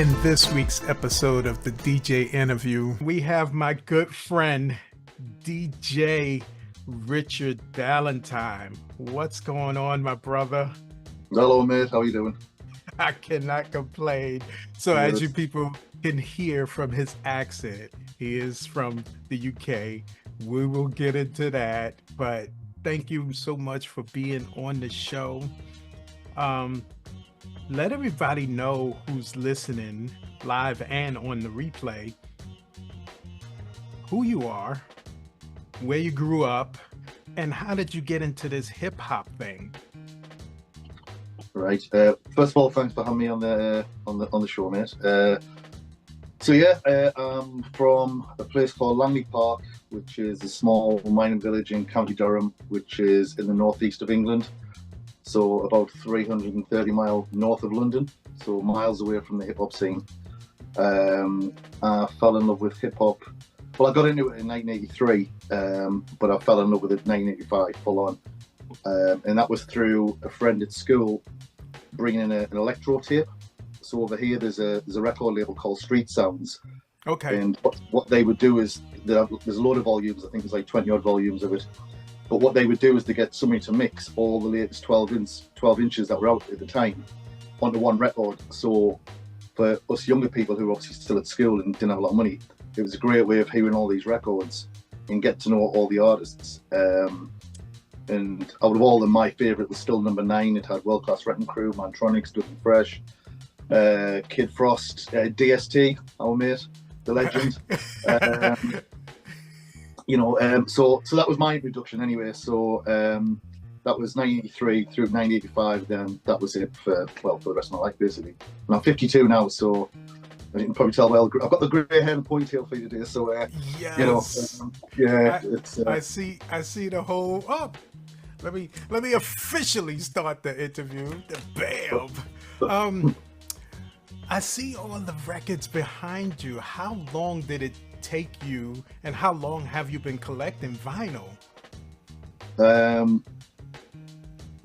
In this week's episode of the DJ interview, we have my good friend, DJ Richard Ballentine. What's going on, my brother? Hello, mate. How are you doing? I cannot complain. So as you people can hear from his accent, he is from the UK. We will get into that, but thank you so much for being on the show. Let everybody know who's listening live and on the replay who you are, where you grew up, and how did you get into this hip hop thing? Right. First of all, thanks for having me on the show, mate. I'm from a place called Langley Park, which is a small mining village in County Durham, which is in the northeast of England. So about 330 miles north of London, so miles away from the hip hop scene. I fell in love with hip hop. Well, I got into it in 1983, but I fell in love with it in 1985 full on. And that was through a friend at school bringing in an electro tape. So over here, there's a record label called Street Sounds. Okay. And what they would do is, there's a load of volumes, I think there's like 20 odd volumes of it. But what they would do is they get somebody to mix all the latest 12 inches that were out at the time onto one record. So for us younger people who were obviously still at school and didn't have a lot of money, it was a great way of hearing all these records and get to know all the artists. And out of all of them, my favourite was still number 9. It had World Class Wrecking Crew, Mantronics, Dougie Fresh, Kid Frost, D.ST, our mate, the legend. So that was my introduction anyway. So that was 1983 through 1985. Then that was it for the rest of my life, basically. And I'm 52 now, so as you can probably tell, well, I've got the grey hair and ponytail for you today. So yes. I see the whole. Oh, let me officially start the interview. Bam. I see all the records behind you. How long did it take you, and how long have you been collecting vinyl?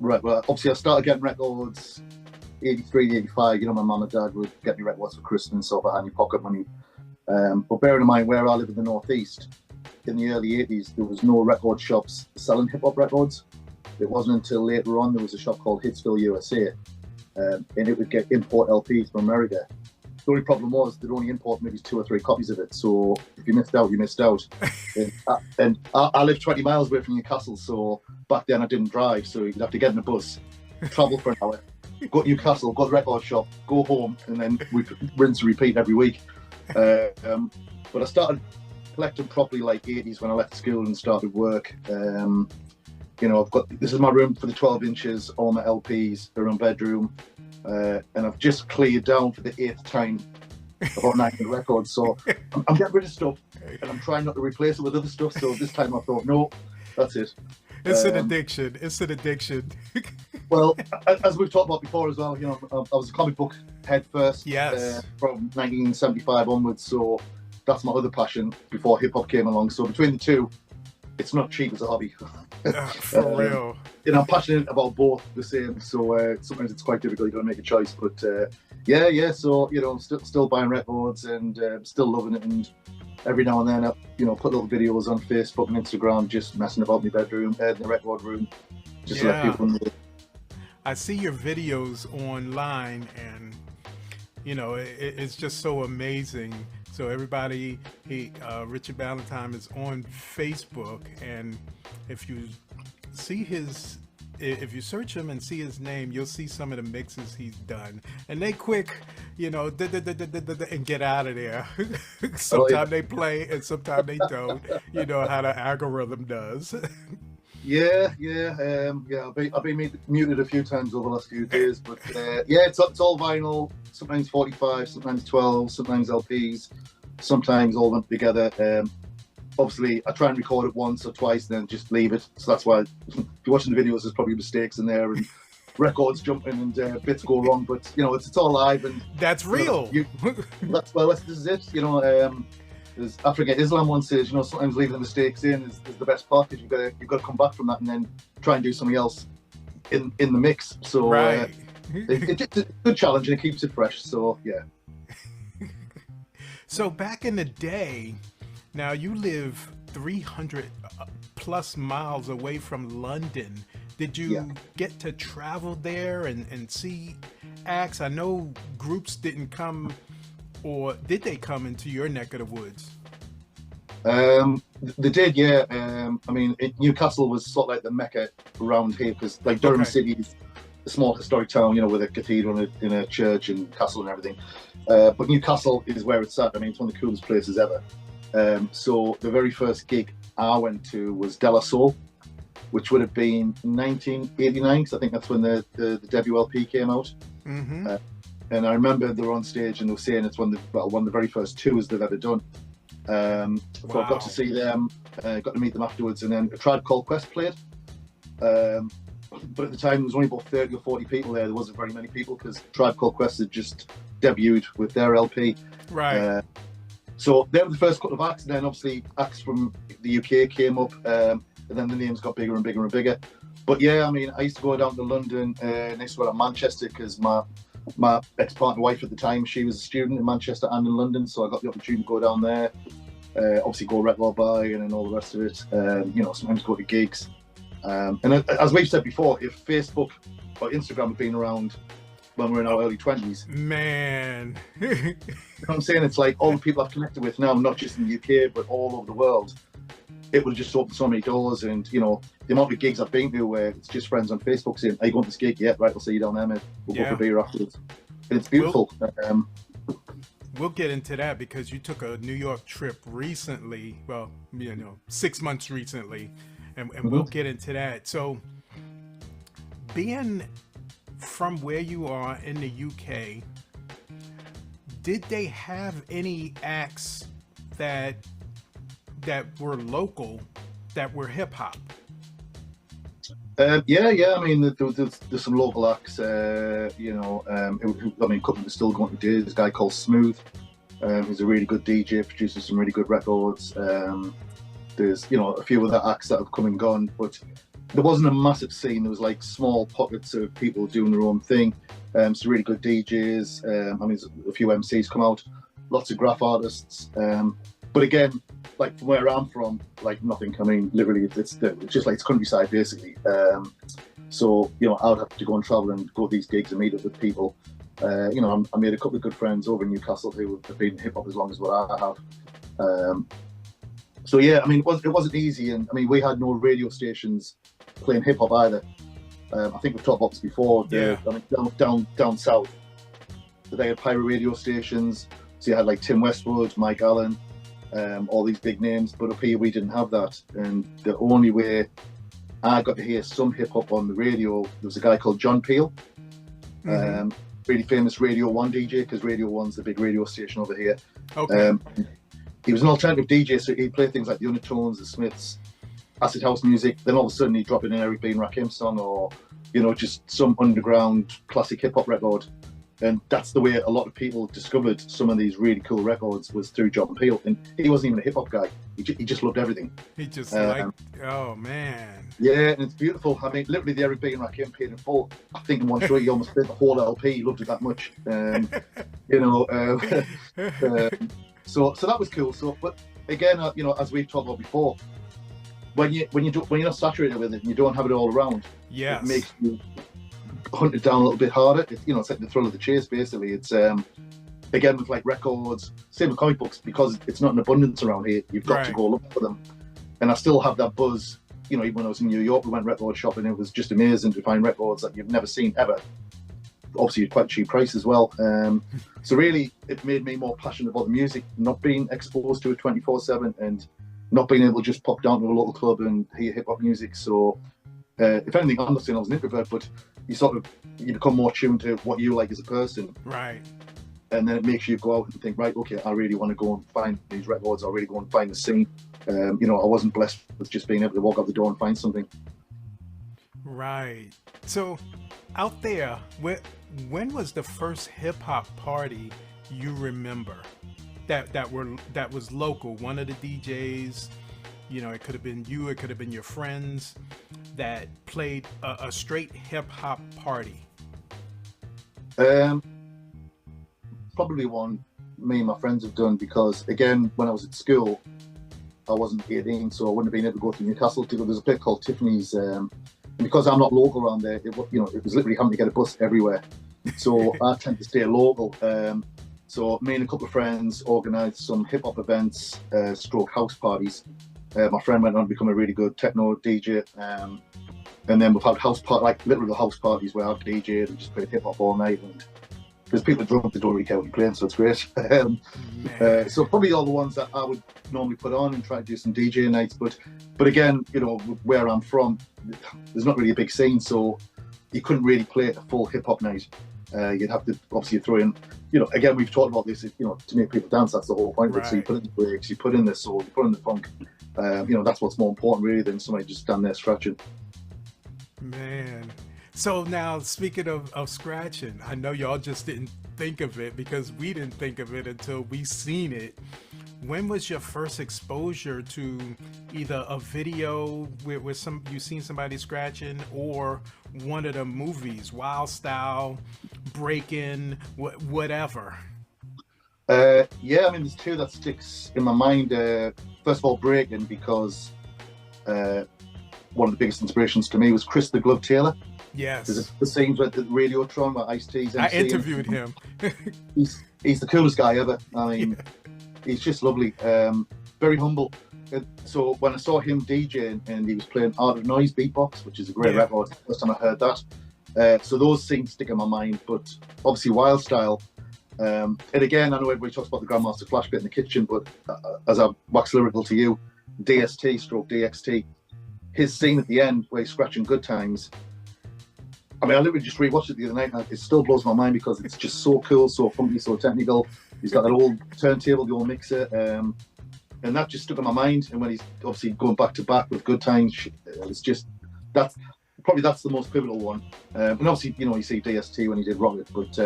Right, well, obviously I started getting records 83, 85. My mum and dad would get me records for Christmas, so I had any pocket money. But bearing in mind where I live in the northeast, in the early 80s, there was no record shops selling hip-hop records. It wasn't until later on there was a shop called Hitsville USA, and it would get import LPs from America. The only problem was they'd only import maybe 2 or 3 copies of it. So if you missed out, you missed out. and I live 20 miles away from Newcastle, so back then I didn't drive, so you'd have to get in a bus, travel for an hour, go to Newcastle, go to the record shop, go home, and then we rinse and repeat every week. But I started collecting properly like 80s when I left school and started work. This is my room for the 12 inches, all my LPs, their own bedroom. And I've just cleared down for the 8th time about 900 records. So I'm getting rid of stuff and I'm trying not to replace it with other stuff. So this time I thought, no, that's it. It's an addiction. It's an addiction. Well, as we've talked about before as well, I was a comic book head first. Yes. From 1975 onwards. So that's my other passion before hip hop came along. So between the two, it's not cheap as a hobby. For real. I'm passionate about both the same, so sometimes it's quite difficult. You got to make a choice, but so still buying records and still loving it. And every now and then, I put little videos on Facebook and Instagram, just messing about my bedroom, in the record room, just to let people know. I see your videos online, and it's just so amazing. So everybody, Richard Ballentine is on Facebook, and if you search him and see his name, you'll see some of the mixes he's done, and they quick, and get out of there. Sometimes they play, and sometimes they don't. You know how the algorithm does. Yeah. I've been muted a few times over the last few days, but it's all vinyl. Sometimes 45, sometimes 12, sometimes LPs, sometimes all of them together. Obviously, I try and record it once or twice, and then just leave it. So that's why, if you're watching the videos, there's probably mistakes in there and records jumping and bits go wrong. But it's all live, and that's real. This is it. As African Islam one says, sometimes leaving the mistakes in is the best part, because you've got to come back from that and then try and do something else in the mix. So right. It's a good challenge and it keeps it fresh. So yeah. So back in the day, now you live 300 plus miles away from London. Did Yeah. you get to travel there and see acts? I know groups didn't come, or did they come into your neck of the woods? They did, yeah. I mean, Newcastle was sort of like the mecca around here because, like, Durham Okay. City is a small historic town, you know, with a cathedral and a church and castle and everything. But Newcastle is where it's at. I mean, it's one of the coolest places ever. So the very first gig I went to was De La Soul, which would have been 1989, because I think that's when the debut LP came out. Mm-hmm. And I remember they were on stage and they were saying it's one of the very first tours they've ever done. So I got to see them, got to meet them afterwards, and then a Tribe Called Quest played. But at the time, there was only about 30 or 40 people there. There wasn't very many people because Tribe Called Quest had just debuted with their LP. Right. So they were the first couple of acts, and then obviously acts from the UK came up, and then the names got bigger and bigger and bigger. But yeah, I mean, I used to go down to London, and I used to go to Manchester because my ex-partner wife at the time, she was a student in Manchester and in London, so I got the opportunity to go down there, obviously go record buy and then all the rest of it, you know, sometimes go to gigs. And as we've said before, if Facebook or Instagram had been around when we're in our early 20s, Man. you know what I'm saying? It's like all the people I've connected with now, not just in the UK, but all over the world, it would just open so many doors. And, you know, the amount of gigs I've been to where it's just friends on Facebook saying, "Are you going to this gig?" "Yeah, right, I'll see you down there, mate. We'll go for a beer afterwards." And it's beautiful. We'll get into that because you took a New York trip recently. Well, 6 months recently. And we'll get into that. So being from where you are in the UK, did they have any acts that were local, that were hip hop? Yeah. I mean, there's some local acts. You know, I mean, a couple are still going to do. There's a guy called Smooth. He's a really good DJ, produces some really good records. There's, you know, a few other acts that have come and gone, but there wasn't a massive scene. There was like small pockets of people doing their own thing. Some really good DJs. I mean, a few MCs come out, lots of graph artists. But again, like from where I'm from, like nothing. I mean, literally, it's just like it's countryside basically. So you know, I would have to go and travel and go to these gigs and meet up with people. You know, I made a couple of good friends over in Newcastle who have been in hip hop as long as what I have. So yeah, I mean, it wasn't easy, and I mean, we had no radio stations playing hip hop either. I think we've talked about this before. Yeah. I mean, down south, they had pirate radio stations. So you had like Tim Westwood, Mike Allen, all these big names. But up here, we didn't have that, and the only way I got to hear some hip hop on the radio, there was a guy called John Peel, really famous Radio 1 DJ, because Radio 1's the big radio station over here. Okay. He was an alternative DJ, so he'd play things like the Undertones, the Smiths, acid house music. Then all of a sudden he'd drop in an Eric B. and Rakim song, or, you know, just some underground classic hip hop record. And that's the way a lot of people discovered some of these really cool records, was through John Peel. And he wasn't even a hip hop guy. He just loved everything. He just liked, oh man. Yeah, and it's beautiful. I mean, literally the Eric B. and Rakim paid in full. I think in one show he almost played the whole LP. He loved it that much. You know, so that was cool. So, but again, you know, as we've talked about before, when you're not saturated with it and you don't have it all around, yes, it makes you hunt it down a little bit harder. You know, it's like the thrill of the chase. Basically, it's again with like records, same with comic books, because it's not in abundance around here. You've got to go look for them. And I still have that buzz. You know, even when I was in New York, we went record shopping. It was just amazing to find records that you've never seen ever. Obviously, quite cheap price as well. So really, it made me more passionate about the music, not being exposed to it 24/7, and not being able to just pop down to a local club and hear hip hop music. So, if anything, I'm not saying I was an introvert, but you become more tuned to what you like as a person, right? And then it makes you go out and think, right, okay, I really want to go and find these records. I really go and find the scene. You know, I wasn't blessed with just being able to walk out the door and find something. Right. So, out there, when was the first hip hop party you remember that was local? One of the DJs, you know, it could have been you, it could have been your friends, that played a straight hip hop party. Probably one me and my friends have done, because again, when I was at school, I wasn't 18, so I wouldn't have been able to go to Newcastle to go. There's a place called Tiffany's, and because I'm not local around there, it was literally having to get a bus everywhere. So I tend to stay local. So me and a couple of friends organised some hip hop events, stroke house parties. My friend went on to become a really good techno DJ. And then we've had literal house parties where I've DJed and just played hip hop all night. And because people are drunk, they don't really care what you're playing, so it's great. So probably all the ones that I would normally put on and try to do some DJ nights. But again, where I'm from, there's not really a big scene, so you couldn't really play a full hip hop night. You'd have to obviously throw in, again, we've talked about this, to make people dance, that's the whole point. Right. So you put in the breaks, you put in the soul, you put in the funk. That's what's more important really than somebody just stand there scratching. Man. So now, speaking of scratching, I know y'all just didn't think of it because we didn't think of it until we seen it. When was your first exposure to either a video where you seen somebody scratching, or one of the movies, Wild Style, Breaking, whatever? Yeah, I mean, there's two that sticks in my mind. First of all, Breaking, because one of the biggest inspirations to me was Chris the Glove Taylor. Yes. There's the scenes with the Radiotron where Ice-T's MC. I interviewed him. He's the coolest guy ever. I mean, he's just lovely. Very humble. So when I saw him DJing and he was playing Art of Noise beatbox, which is a great record, first time I heard that. So those scenes stick in my mind. But obviously Wild Style. And again, I know everybody talks about the Grandmaster Flash bit in the kitchen, but as I wax lyrical to you, D.ST stroke D.X.T, his scene at the end where he's scratching Good Times. I mean, I literally just rewatched it the other night and it still blows my mind because it's just so cool, so funky, so technical. He's got that old turntable, the old mixer, and that just stuck in my mind. And when he's obviously going back to back with Good Times, it's just, that's the most pivotal one. And obviously, you see D.ST when he did Rocket, but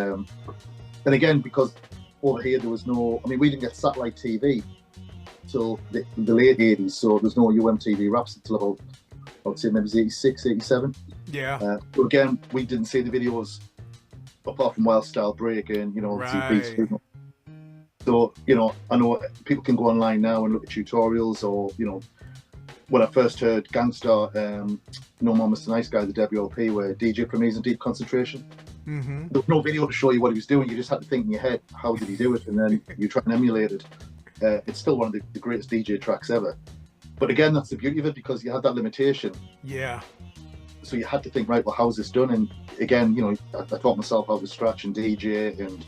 and again, because over here there was no, I mean, we didn't get satellite TV till the late 80s, so there's no UMTV raps until about, I would say maybe 86, 87. Yeah. But again, we didn't see the videos apart from Wild Style Break and, right. So, I know people can go online now and look at tutorials or, when I first heard Gangstar, No More Mr. Nice Guy, the WLP, where DJ Preemo's in deep concentration. Mm-hmm. There was no video to show you what he was doing. You just had to think in your head, how did he do it? And then you try and emulate it. It's still one of the greatest DJ tracks ever. But again, that's the beauty of it because you had that limitation. Yeah. So you had to think, right, well, how's this done? And again, I taught myself how to scratch and DJ and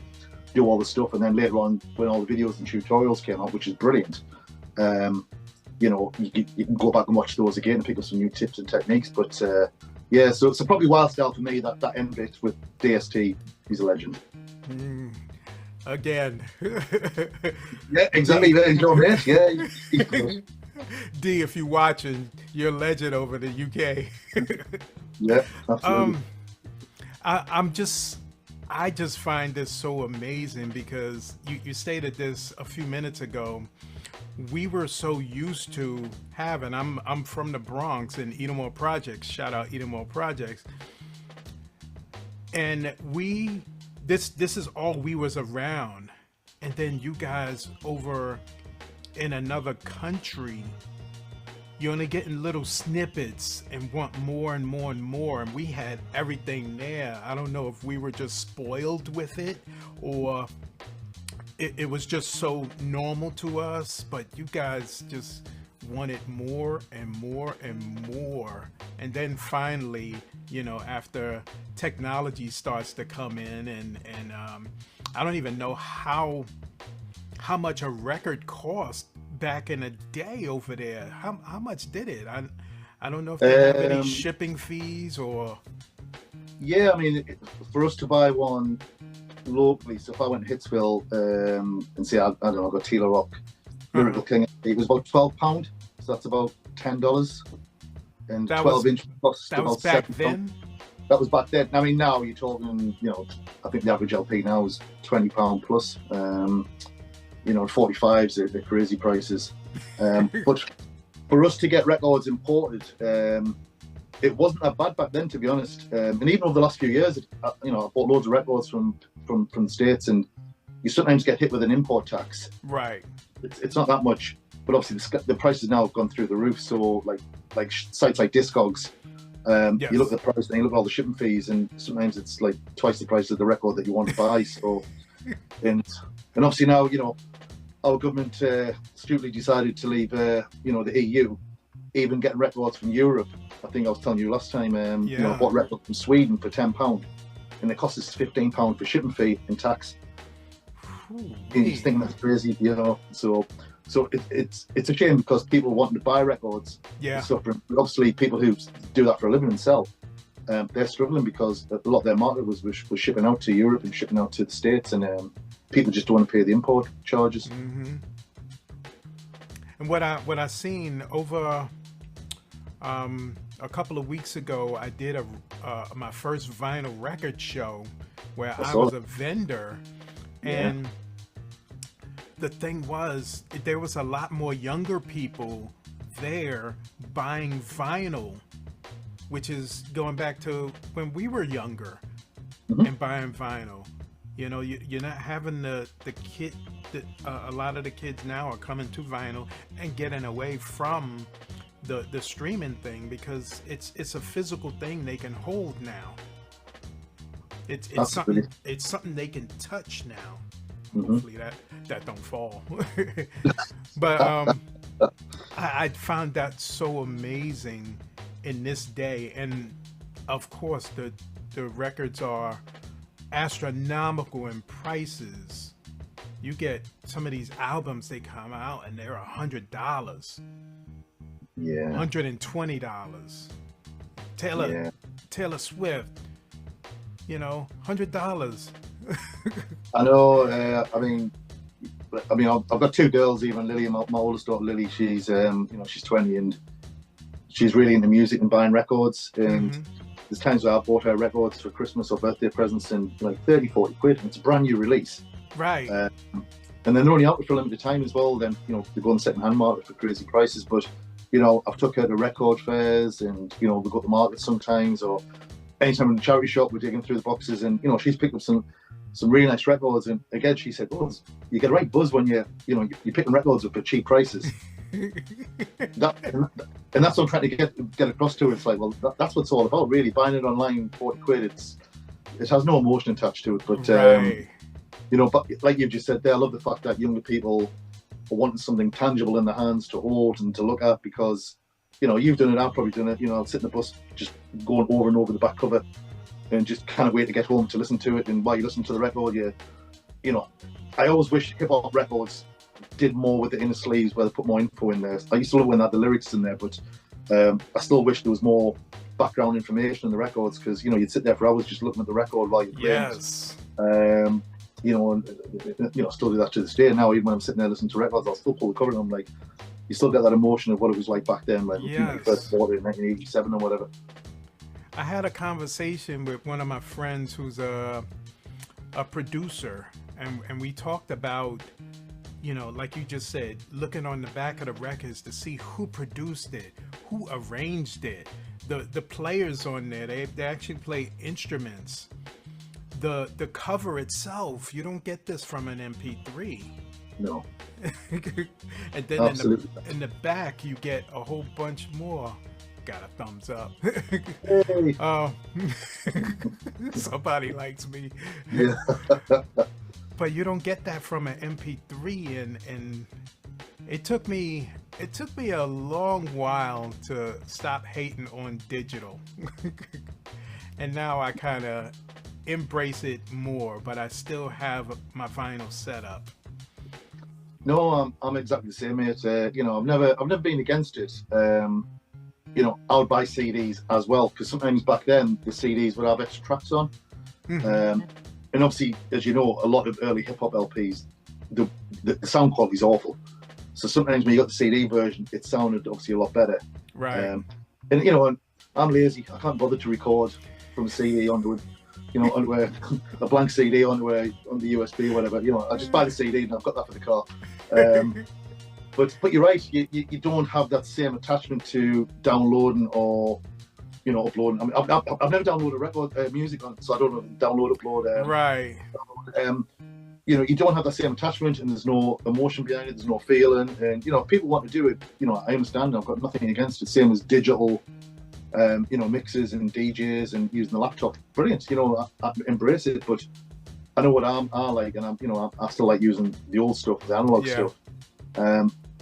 do all the stuff. And then later on, when all the videos and tutorials came out, which is brilliant, you can go back and watch those again and pick up some new tips and techniques. But yeah, so probably Wild Style for me, that end bit with D.ST, he's a legend. Again. Yeah, exactly. Yeah. D, if you're watching, you're a legend over the UK. Yeah, absolutely. I just find this so amazing because you stated this a few minutes ago. We were so used to having, I'm from the Bronx and Edenmore Projects, shout out Edenmore Projects. And this is all we was around. And then you guys over in another country, you're only getting little snippets and want more and more and more. And we had everything there. I don't know if we were just spoiled with it or it was just so normal to us, but you guys just wanted more and more and more. And then finally, after technology starts to come in and I don't even know how much a record cost back in the day over there. How much did it? I don't know if they have any shipping fees or. Yeah, I mean, for us to buy one locally, so if I went to Hitsville and say I don't know, I got Tila Rock, Miracle King, it was about £12, so that's about $10, and 12-inch cost that about was back £7. then. That was back then. I mean, now you're talking, I think the average LP now is £20 plus. 45s, they're crazy prices. But for us to get records imported, it wasn't that bad back then, to be honest. And even over the last few years, I bought loads of records from the States, and you sometimes get hit with an import tax. Right. It's not that much, but obviously the prices now have gone through the roof. So like sites like Discogs, Yes. you look at the price and you look at all the shipping fees, and sometimes it's like twice the price of the record that you want to buy. So, and obviously now, you know, our government stupidly decided to leave, you know, the EU, even getting records from Europe. I think I was telling you last time, you know, I bought records from Sweden for £10, and it costs us £15 for shipping fee and tax. You just think that's crazy, you know. So it's a shame because people wanting to buy records are suffering. But obviously, people who do that for a living and sell, they're struggling because a lot of their market was shipping out to Europe and shipping out to the States, and people just don't want to pay the import charges. Mm-hmm. And what I seen over a couple of weeks ago, I did my first vinyl record show where I was a vendor, and the thing was, there was a lot more younger people there buying vinyl, which is going back to when we were younger and buying vinyl. You know, you're not having the kid. A lot of the kids now are coming to vinyl and getting away from the streaming thing because it's a physical thing they can hold now. It's something they can touch now. Hopefully that don't fall. But I found that so amazing in this day, and of course the records are astronomical in prices. You get some of these albums, they come out and they're $100, $120. Taylor Swift, you know, $100. I know. I mean, I've got two girls. Even Lily, my oldest daughter Lily, she's you know, she's 20 and she's really into music and buying records. And there's times where I bought her records for Christmas or birthday presents in like 30-40 quid, and it's a brand new release. Right. And then they're only out for a limited time as well. Then, you know, they go on the second-hand market for crazy prices. But, you know, I've took her to record fairs, and, you know, we go to the market sometimes, or anytime in the charity shop we're digging through the boxes, and, you know, she's picked up some really nice records. And again, she said, "Oh, you get a right buzz when you're picking records up for cheap prices." And that's what I'm trying to get across to her. It's like, well, that's what it's all about, really. Buying it online, 40 quid, it has no emotion attached to it. But you know, but like you just said there, I love the fact that younger people are wanting something tangible in their hands to hold and to look at, because, you know, you've done it, I've probably done it. You know, I'll sit in the bus just going over and over the back cover and just kind of wait to get home to listen to it. And while you listen to the record, you know, I always wish hip-hop records did more with the inner sleeves, where they put more info in there. I used to love when they had the lyrics in there, but I still wish there was more background information in the records, because, you know, you'd sit there for hours just looking at the record while you're playing. Yes. You know, and, you know, I still do that to this day now. Even when I'm sitting there listening to records, I'll still pull the cover and I'm like, you still get that emotion of what it was like back then, like when you first bought it in 1987 or whatever. I had a conversation with one of my friends who's a producer, and we talked about, you know, like you just said, looking on the back of the records to see who produced it, who arranged it, the players on there, they actually play instruments. The cover itself, you don't get this from an MP3. No. And then in the back, you get a whole bunch more. Got a thumbs up. Hey. Somebody likes me. Yeah. But you don't get that from an MP3, and it took me a long while to stop hating on digital. And now I kind of embrace it more, but I still have my vinyl setup. No, I'm exactly the same, mate. You know, I've never been against it. You know, I would buy CDs as well, because sometimes back then the CDs would have extra tracks on. And obviously, as you know, a lot of early hip hop LPs, the sound quality is awful. So sometimes when you got the CD version, it sounded obviously a lot better. Right. And you know, I'm lazy. I can't bother to record from a CD onto a blank CD onto USB or whatever. You know, I just buy the CD and I've got that for the car. But you're right. You don't have that same attachment to downloading or, you know, uploading. I mean, I've never downloaded record music on, so I don't know, download, upload. Right. you know, you don't have that same attachment, and there's no emotion behind it, there's no feeling. And, you know, if people want to do it, you know, I understand, I've got nothing against it. Same as digital, you know, mixes and DJs and using the laptop. Brilliant, you know, I embrace it, but I know what I like, and you know, I still like using the old stuff, the analog stuff.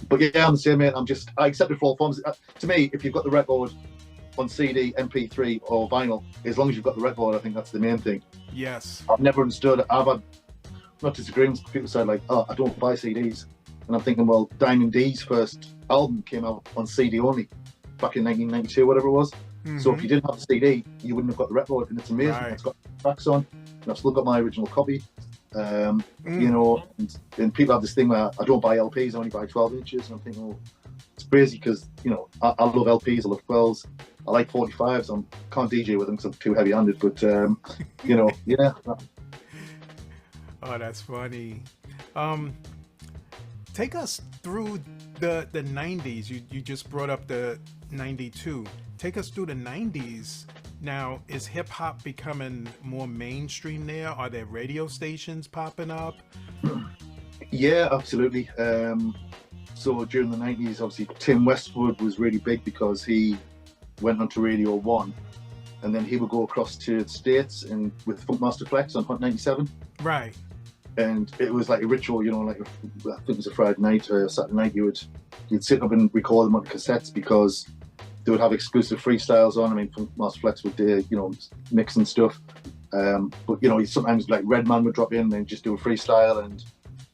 But yeah, I'm the same, mate. I accept it for all forms. To me, if you've got the record on CD, MP3, or vinyl, as long as you've got the record, I think that's the main thing. Yes. I've never understood. I've had not disagreements. People say like, "Oh, I don't buy CDs," and I'm thinking, well, Diamond D's first album came out on CD only back in 1992, whatever it was. So if you didn't have the CD, you wouldn't have got the record, and it's amazing. Right. It's got tracks on, and I've still got my original copy. You know, and people have this thing where I don't buy LPs, I only buy 12 inches, and I'm thinking, well, it's crazy because, you know, I love LPs, I love 12s, I like 45s. I can't DJ with them because I'm too heavy-handed, but you know, yeah. Oh, that's funny. Take us through the 90s. You just brought up the 92. Take us through the 90s. Now, is hip hop becoming more mainstream there? Are there radio stations popping up? Yeah, absolutely. So during the 90s, obviously, Tim Westwood was really big because he went on to Radio 1, and then he would go across to the States and with Funkmaster Flex on Hot 97. Right. And it was like a ritual, you know, like I think it was a Friday night or a Saturday night, you'd sit up and record them on cassettes because they would have exclusive freestyles on. I mean, Master Flex would do, you know, mix and stuff. But, you know, sometimes like Redman would drop in and just do a freestyle, and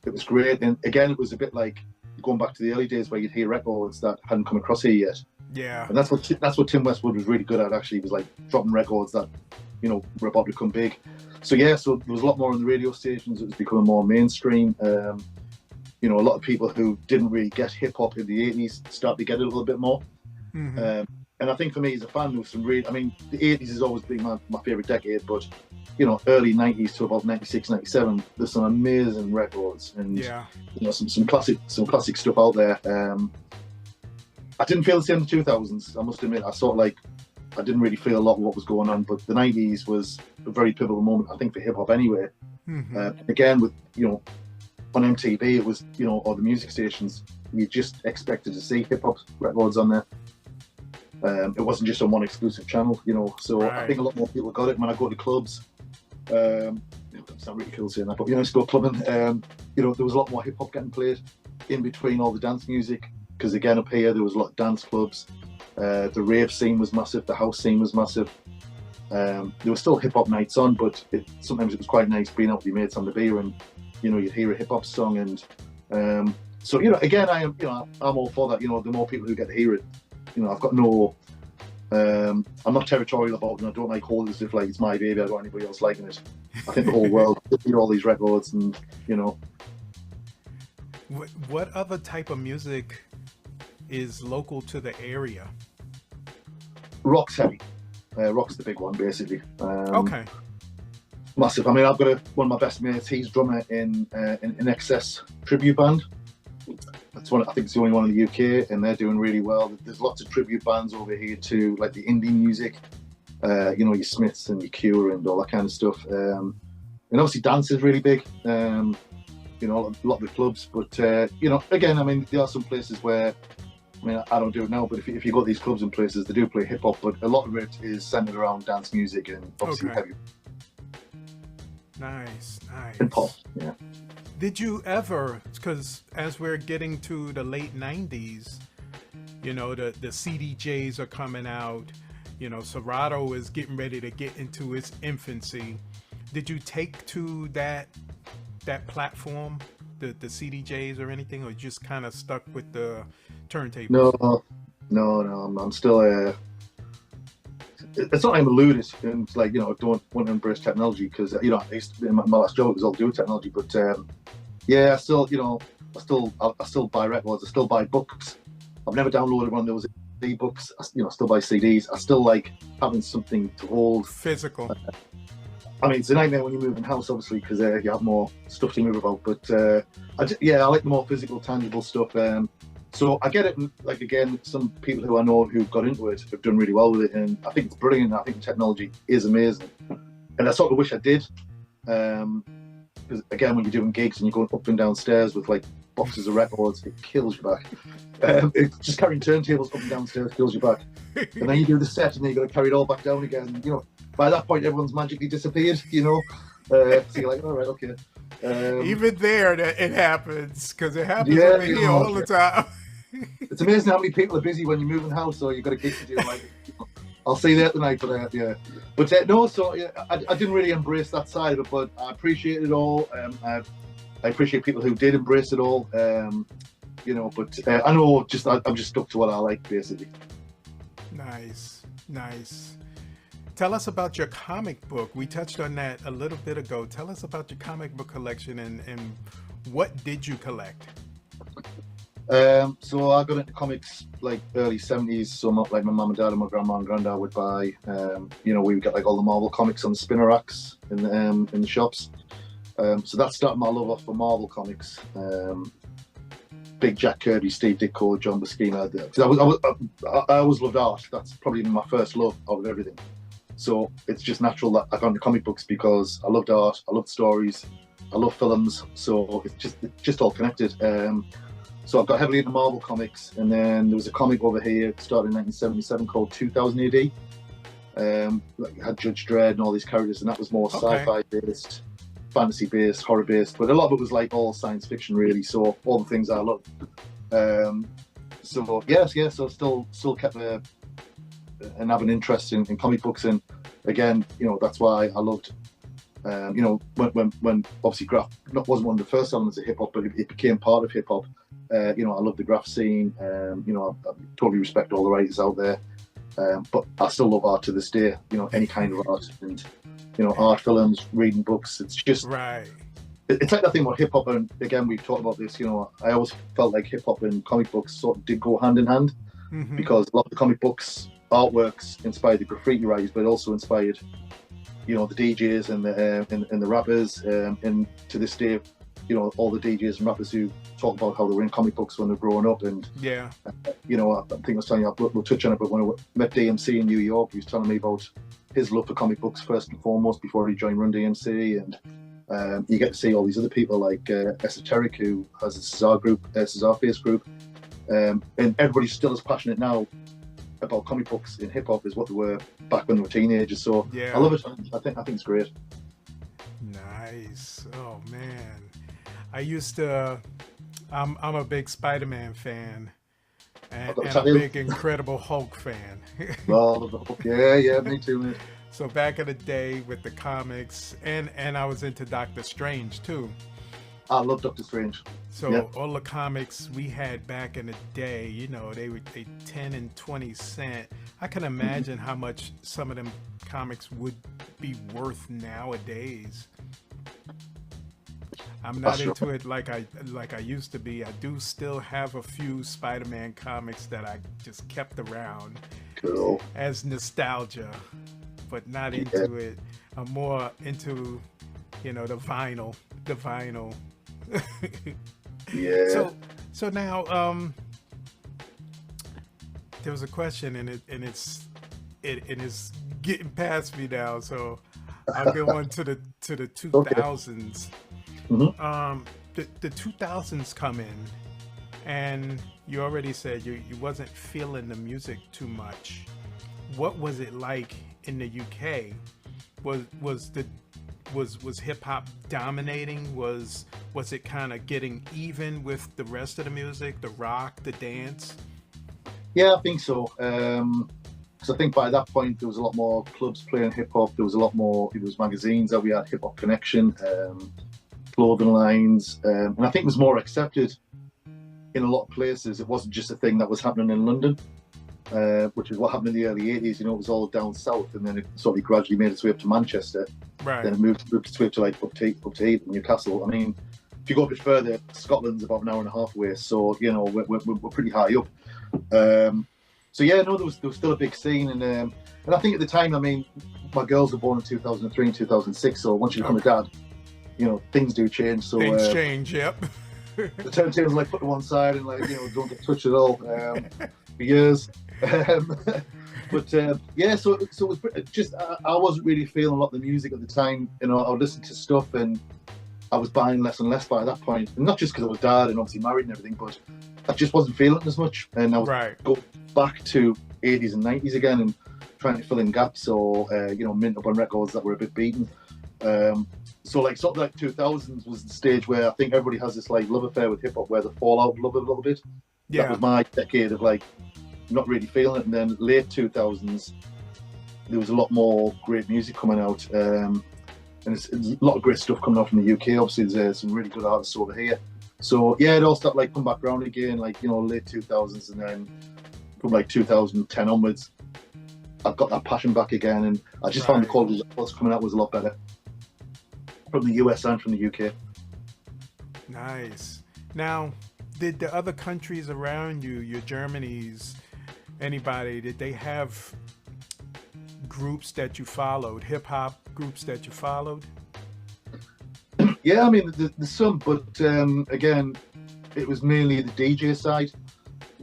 it was great. And again, it was a bit like going back to the early days where you'd hear records that hadn't come across here yet. Yeah. And that's what Tim Westwood was really good at, actually. He was like dropping records that, you know, were about to become big. So yeah, so there was a lot more on the radio stations. It was becoming more mainstream. You know, a lot of people who didn't really get hip hop in the 80s started to get it a little bit more. And I think for me as a fan, there was some really, I mean, the 80s has always been my favourite decade, but, you know, early 90s to about 96, 97, there's some amazing records and, you know, some classic stuff out there. I didn't feel the same in the 2000s, I must admit. I sort of like, I didn't really feel a lot of what was going on, but the 90s was a very pivotal moment, I think, for hip hop anyway. Again, with, you know, on MTV, it was, you know, or the music stations, you just expected to see hip hop records on there. It wasn't just on one exclusive channel, you know, so I think a lot more people got it. When I go to clubs, it's not really cool saying that, but, you know, to go clubbing, you know, there was a lot more hip hop getting played in between all the dance music, because again, up here, there was a lot of dance clubs. The rave scene was massive, the house scene was massive. There were still hip hop nights on, but sometimes it was quite nice being out with your mates on the beer and, you know, you'd hear a hip hop song. And so, you know, again, I'm all for that. You know, the more people who get to hear it, you know, I've got no, I'm not territorial about it, and I don't like holding as if like it's my baby, I don't want anybody else liking it. I think the whole world hear all these records, and, you know. What other type of music is local to the area? Rock's heavy. Rock's the big one, basically. Okay. Massive. I mean, I've got one of my best mates. He's drummer in an Excess tribute band. That's one. I think it's the only one in the UK, and they're doing really well. There's lots of tribute bands over here too, like the indie music. You know, your Smiths and your Cure and all that kind of stuff. And obviously, dance is really big. You know, a lot of the clubs. But you know, again, I mean, there are some places where, I mean, I don't do it now, but if you go to these clubs and places, they do play hip hop, but a lot of it is centered around dance music and obviously heavy. Nice. And pop, yeah. Did you ever, because as we're getting to the late 90s, you know, the CDJs are coming out, you know, Serato is getting ready to get into its infancy. Did you take to that platform, the CDJs or anything, or just kind of stuck with the turntables? No, I'm still it's not I'm eluded and like, you know, don't want to embrace technology because, you know, my last job was all to do with technology, but yeah, I still, you know, I still buy records, I still buy books. I've never downloaded one of those e-books. You know, I still buy CDs. I still like having something to hold. Physical. I mean, it's a nightmare when you move in house, obviously, because you have more stuff to move about. But I like the more physical, tangible stuff. So I get it. Like, again, some people who I know who got into it have done really well with it, and I think it's brilliant. I think the technology is amazing, and I sort of wish I did. because again, when you're doing gigs and you're going up and down stairs with like boxes of records, it kills your back. Just carrying turntables up and down stairs kills your back. And then you do the set, and then you got to carry it all back down again. You know, by that point, everyone's magically disappeared. You know, so you're like, all right, okay. Even there, that it happens, because it happens over here all the time. It's amazing how many people are busy when you're moving house, or you've got a gig to do. Like, I'll see you there tonight, but yeah. But no, so yeah, I didn't really embrace that side of it, but I appreciate it all. I appreciate people who did embrace it all. You know, but I know I'm just stuck to what I like, basically. Nice. Tell us about your comic book. We touched on that a little bit ago. Tell us about your comic book collection and what did you collect? So I got into comics like early 70s. So like my mum and dad and my grandma and granddad would buy. You know, we would get like all the Marvel comics on the spinner racks in the shops. So that started my love off for Marvel comics. Big Jack Kirby, Steve Ditko, John Buscema. I always loved art. That's probably my first love out of everything. So it's just natural that I got into comic books because I loved art, I loved stories, I love films. So it's just all connected. So I got heavily into Marvel comics, and then there was a comic over here started in 1977 called 2000 AD. It had Judge Dredd and all these characters, and that was more sci-fi based, fantasy based, horror based, but a lot of it was like all science fiction really. So all the things I love. So yes, so still kept and have an interest in comic books, and again, you know, that's why I loved. You know, when obviously graph wasn't one of the first elements of hip hop, but it became part of hip hop. You know, I love the graph scene. You know, I totally respect all the writers out there, but I still love art to this day. You know, any kind of art, and you know, art films, reading books. It's just right. It's like that thing about hip hop, and again, we've talked about this. You know, I always felt like hip hop and comic books sort of did go hand in hand, because a lot of the comic books artworks inspired the graffiti writers, but also inspired, you know, the DJs and the rappers, and to this day, you know, all the DJs and rappers who talk about how they were in comic books when they're growing up, and you know, I think I was telling you, we'll touch on it, but when I met DMC in New York, he was telling me about his love for comic books first and foremost before he joined Run DMC, and you get to see all these other people like Esoteric, who has a Cesar Face group, and everybody's still as passionate now about comic books in hip hop as what they were back when they were teenagers. So I love it. I think it's great. Nice. Oh man, I used to. I'm a big Spider-Man fan, and a big Incredible Hulk fan. Oh, yeah, me too, man. So back in the day with the comics, and I was into Doctor Strange too. I love Doctor Strange. So all the comics we had back in the day, you know, they 10 and 20 cent. I can imagine how much some of them comics would be worth nowadays. I'm not into it like I used to be. I do still have a few Spider-Man comics that I just kept around as nostalgia, but not into it. I'm more into, you know, the vinyl. Yeah. So now there was a question, and it's getting past me now. So I'll go on to the 2000s. The 2000s come in, and you already said you wasn't feeling the music too much. What was it like in the UK? Was hip hop dominating? Was it kind of getting even with the rest of the music, the rock, the dance? Yeah, I think so. Because I think by that point there was a lot more clubs playing hip hop. There was a lot more. It was magazines that we had Hip Hop Connection, clothing lines, and I think it was more accepted in a lot of places. It wasn't just a thing that was happening in London, which is what happened in the early 80s. You know, it was all down south, and then it sort of gradually made its way up to Manchester. Right. Then it moved its way up to like up to Newcastle. I mean, if you go a bit further, Scotland's about an hour and a half away, so you know we're pretty high up. So yeah, no, there was still a big scene, and I think at the time, I mean, my girls were born in 2003 and 2006, so once you become a dad, you know, things do change. So things change. Yep. The turntables like put to one side and like, you know, don't get touched at all for years. But yeah, so it was just I wasn't really feeling a lot of the music at the time. You know, I would listen to stuff, and I was buying less and less by that point. And not just because I was dad and obviously married and everything, but I just wasn't feeling it as much. And I was going back to 80s and 90s again and trying to fill in gaps or, mint up on records that were a bit beaten. So like sort of like 2000s was the stage where I think everybody has this like love affair with hip hop where they fall out of love a little bit. Yeah. That was my decade of like not really feeling it. And then late 2000s, there was a lot more great music coming out. And it's a lot of great stuff coming out from the UK. Obviously, there's some really good artists over here. So yeah, it all started like come back around again, like, late 2000s, and then from like 2010 onwards, I've got that passion back again, and I just found the quality that was coming out was a lot better from the US and from the UK. Nice. Now, did the other countries around you, your Germanys, anybody, did they have groups that you followed, hip hop groups that you followed? Yeah, I mean, there's some, but again, it was mainly the DJ side.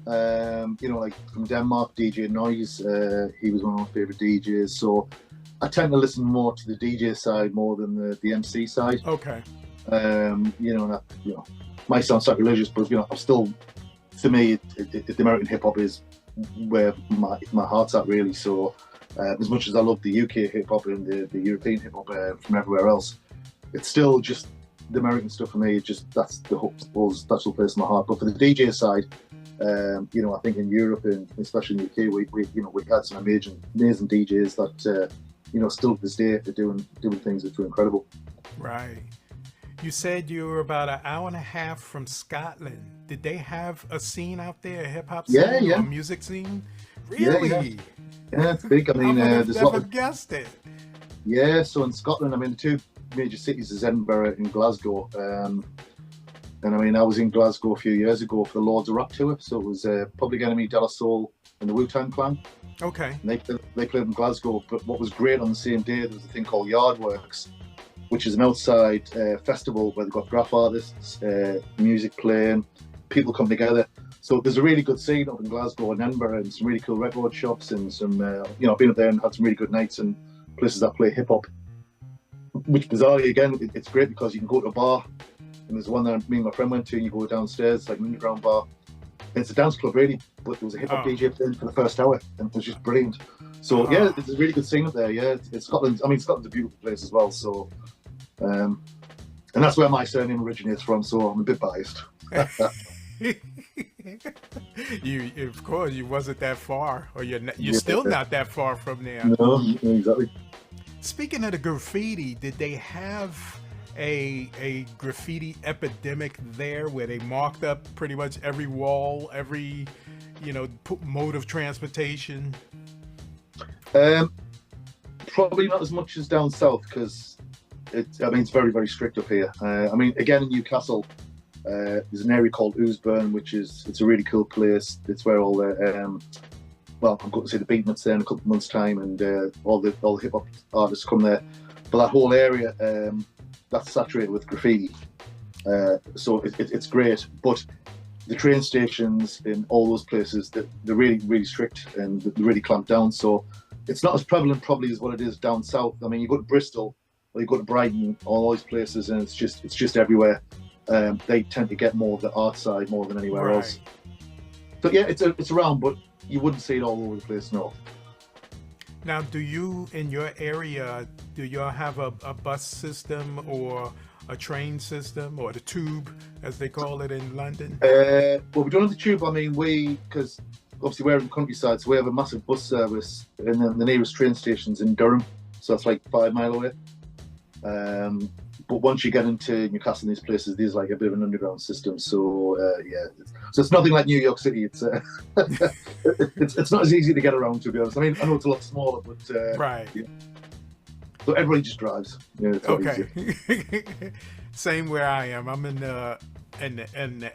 Like from Denmark, DJ Noise, he was one of my favorite DJs. So I tend to listen more to the DJ side more than the MC side. Okay. Might sound sacrilegious, but I'm still, to me, the American hip hop is where my heart's at, really. So as much as I love the UK hip hop and the European hip hop from everywhere else, it's still just the American stuff for me. That's the hook, that's the place in my heart. But for the DJ side, I think in Europe and especially in the UK, we had some amazing DJs that still to this day are doing things that are incredible. Right. You said you were about an hour and a half from Scotland. Did they have a scene out there, a hip hop scene, or a music scene? Really? Yeah, it's big. I mean, there's never guessed it. Yeah, so in Scotland, I mean, the two major cities is Edinburgh and Glasgow. And I mean, I was in Glasgow a few years ago for the Lords of Rock tour. So it was Public Enemy, De La Soul, and the Wu-Tang Clan. Okay. And they played in Glasgow. But what was great on the same day, there was a thing called Yardworks, which is an outside festival where they've got graph artists, music playing, people come together. So there's a really good scene up in Glasgow and Edinburgh, and some really cool record shops, and some, I've been up there and had some really good nights and places that play hip hop. Which bizarrely, again, it's great because you can go to a bar, and there's one that me and my friend went to, and you go downstairs, like an underground bar. And it's a dance club, really, but there was a hip hop DJ playing for the first hour, and it was just brilliant. So yeah, there's a really good scene up there. Yeah, it's Scotland. I mean, Scotland's a beautiful place as well. So, and that's where my surname originates from. So I'm a bit biased. Of course, you wasn't that far, or you're still not that far from there. No, exactly. Speaking of the graffiti, did they have a graffiti epidemic there where they marked up pretty much every wall, every mode of transportation? Probably not as much as down south, because it's very, very strict up here. Again, in Newcastle, there's an area called Oosburn, it's a really cool place. It's where all the I'm going to say the Beatnuts there in a couple of months' time, and all the hip hop artists come there. But that whole area, that's saturated with graffiti. So it's great. But the train stations in all those places, they're really, really strict, and they really clamp down. So it's not as prevalent probably as what it is down south. I mean, you go to Bristol or you go to Brighton, all those places, and it's just everywhere. They tend to get more of the art side more than anywhere else. So yeah, it's around, but you wouldn't see it all over the place, no. Now, do you, in your area, do y'all have a bus system or a train system, or the tube, as they call it in London? Well, we don't have the tube. I mean, because obviously we're in the countryside, so we have a massive bus service, and then the nearest train station's in Durham, so that's like 5 miles away. But once you get into Newcastle and these places, there's like a bit of an underground system. So so it's nothing like New York City. It's it's not as easy to get around, to be honest. I mean, I know it's a lot smaller, but right. Yeah. So everybody just drives. Yeah, it's okay. Same where I am. I'm in the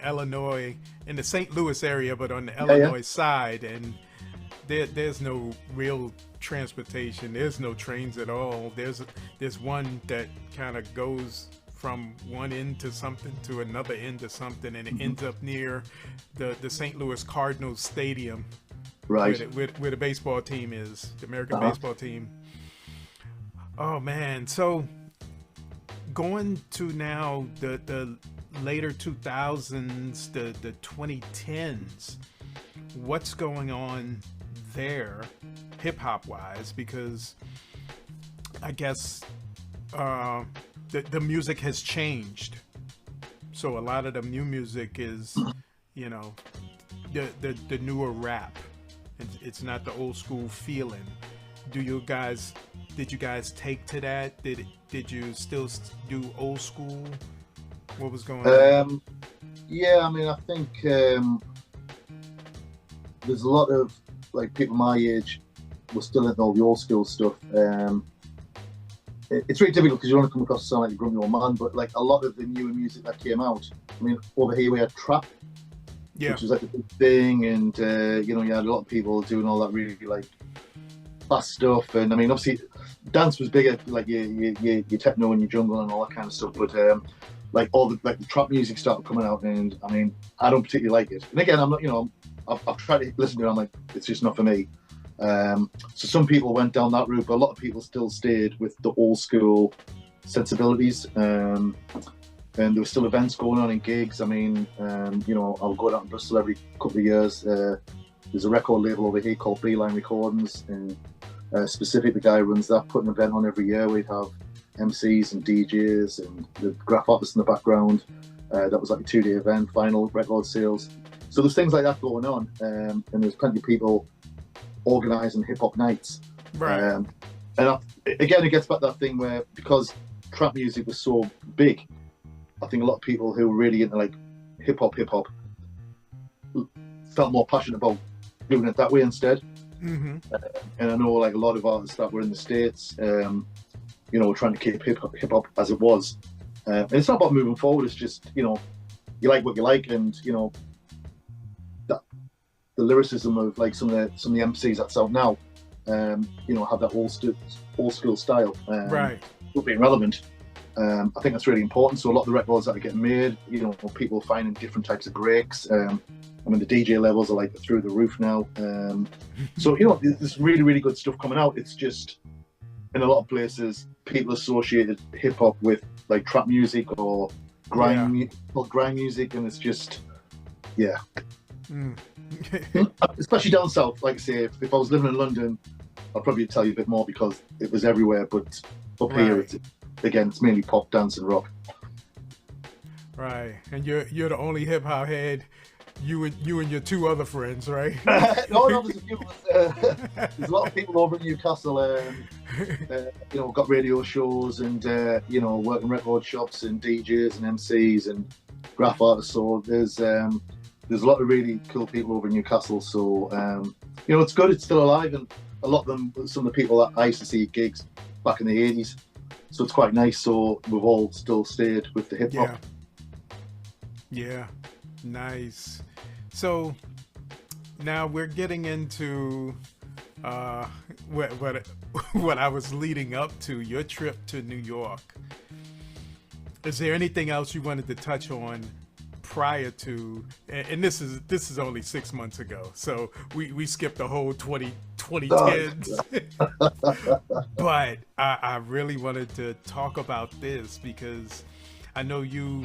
Illinois, in the St. Louis area, but on the Illinois side, and there's no real transportation. There's no trains at all. There's one that kind of goes from one end to something to another end to something, and it ends up near the St. Louis Cardinals Stadium, right, where the baseball team is, the American baseball team. Oh man, so going to now the later 2000s, the 2010s, what's going on there, hip hop wise? Because I guess the music has changed. So a lot of the new music is, you know, the newer rap. It's not the old school feeling. Did you guys take to that? Did you still do old school? What was going on? Yeah, I mean, I think there's a lot of like people my age were still in all the old school stuff. It's really difficult because you want to come across to sound like a grumpy old man, but like a lot of the newer music that came out. I mean, over here we had trap, which was like a big thing, and you know, you had a lot of people doing all that really like fast stuff. And I mean, obviously, dance was bigger, like your techno and your jungle and all that kind of stuff. But like all the trap music started coming out, and I mean, I don't particularly like it. And again, I'm not, you know, I've tried to listen to it. I'm like, it's just not for me. So some people went down that route, but a lot of people still stayed with the old school sensibilities. And there were still events going on in gigs. I mean, you know, I'll go down to Bristol every couple of years. There's a record label over here called Beeline Recordings, and specifically the guy who runs that, put an event on every year. We'd have MCs and DJs and the graph artists in the background. That was like a 2-day event, vinyl record sales. So there's things like that going on, and there's plenty of people organising hip-hop nights. Right. And again, it gets back to that thing where, because trap music was so big, I think a lot of people who were really into like hip-hop felt more passionate about doing it that way instead. Mm-hmm. And I know like a lot of artists that were in the States, you know, were trying to keep hip-hop as it was. And it's not about moving forward, it's just, you know, you like what you like, and, you know, the lyricism of like some of the MCs that's out now, you know, have that old school style, right, still being relevant. I think that's really important. So a lot of the records that are getting made, you know, people finding different types of breaks. I mean, the DJ levels are like through the roof now. So, you know, there's really, really good stuff coming out. It's just, in a lot of places, people associated hip hop with like trap music or grime music, and it's just, yeah. Especially down south, like I say, if I was living in London, I'd probably tell you a bit more because it was everywhere. But up here, it's mainly pop, dance, and rock. Right, and you're the only hip hop head. You and your two other friends, right? No, there's a few. There's a lot of people over in Newcastle. You know, got radio shows and you know, working record shops and DJs and MCs and graph artists. So there's a lot of really cool people over in Newcastle. So you know, it's good. It's still alive, and a lot of them, some of the people that I used to see at gigs back in the 80s. So it's quite nice. So we've all still stayed with the hip hop. Yeah, nice. So now we're getting into what I was leading up to, your trip to New York. Is there anything else you wanted to touch on prior to, and this is only 6 months ago, so we skipped the whole 2010s. But I really wanted to talk about this because I know you,